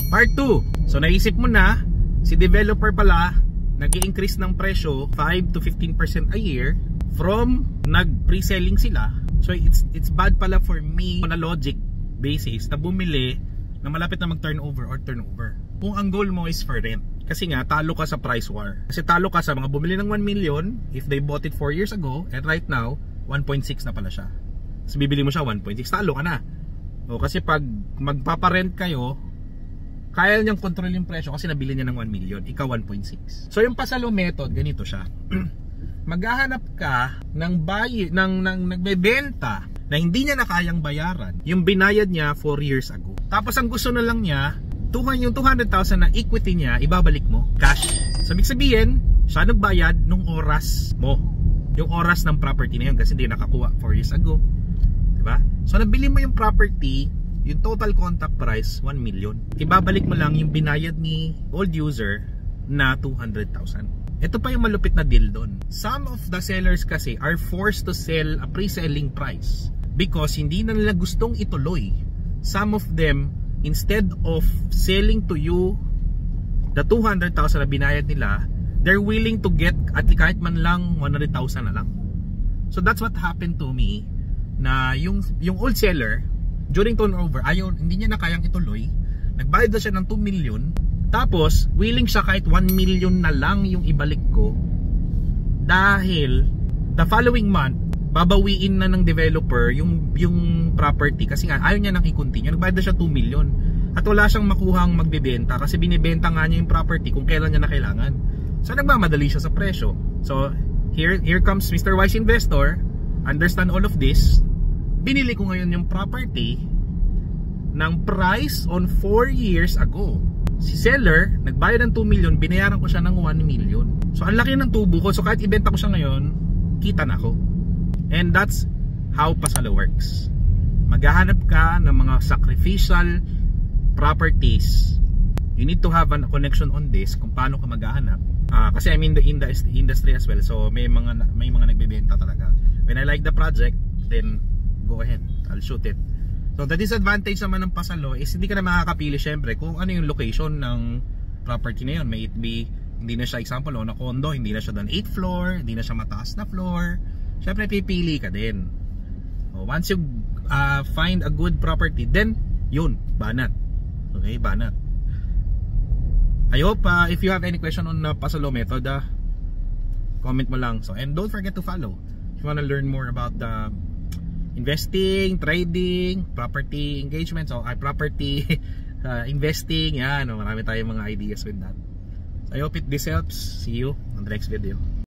Part 2. So naisip mo na, si developer pala nag-i-increase ng presyo 5 to 15% a year from nag-pre-selling sila. So it's bad pala for me on a logic basis na bumili na malapit na mag-turnover or turnover. Kung ang goal mo is for rent. Kasi nga, talo ka sa price war. Kasi talo ka sa mga bumili ng 1 million if they bought it 4 years ago, and right now, 1.6 na pala siya. So bibili mo siya 1.6, talo ka na. O, kasi pag magpaparent kayo, kaya niyang control yung presyo kasi nabili niya ng 1 million, ikaw 1.6. So yung pasalo method, ganito siya. Maghahanap ka ng nagbebenta na hindi niya na kayang bayaran yung binayad niya 4 years ago. Tapos ang gusto na lang niya, yung 200,000 na equity niya, ibabalik mo, cash. So ibig sabihin, siya nagbayad nung oras mo, yung oras ng property na yun, kasi hindi nakakuha 4 years ago, diba? So nabili mo yung property, yung total contract price 1 million, ibabalik mo lang yung binayad ni old user na 200,000. Ito pa yung malupit na deal doon. Some of the sellers kasi are forced to sell a pre-selling price because hindi na nila gustong ituloy. Some of them, instead of selling to you the 200,000 na binayad nila, they're willing to get at kahit man lang 100,000 na lang. So that's what happened to me, na yung old seller during turnover, hindi niya na kayang ituloy, nagbayad na siya ng 2 million, tapos willing siya kahit 1 million na lang yung ibalik ko, dahil the following month babawiin na ng developer yung property kasi nga ayaw niya nang i-continue. Nagbayad na siya 2 million at wala siyang makuhang magbebenta kasi binibenta nga niya yung property kung kailan niya na kailangan. So nagmamadali siya sa presyo. So here comes Mr. Wise Investor, understand all of this. Binili ko ngayon yung property ng price on 4 years ago. Si seller, nagbayad ng 2 million, binayaran ko siya ng 1 million. So ang laki ng tubo ko, so kahit ibenta ko siya ngayon, kita na ako. And that's how pasalo works. Maghahanap ka ng mga sacrificial properties. You need to have a connection on this kung paano ka maghahanap. Kasi I'm in the industry as well, so may mga nagbebenta talaga. When I like the project, then go ahead, I'll shoot it. So the disadvantage naman ng pasalo is hindi ka na makakapili syempre kung ano yung location ng property na yun. May it be, hindi na siya example na condo, hindi na siya doon 8th floor, hindi na siya mataas na floor. Syempre pipili ka din. Once you find a good property, then yun, banat. Okay, banat. I hope if you have any question on pasalo method, comment mo lang. So, and don't forget to follow if you want to learn more about the investing, trading, property engagement, so property investing, yan, marami tayong mga ideas with that. So I hope this helps. See you on the next video.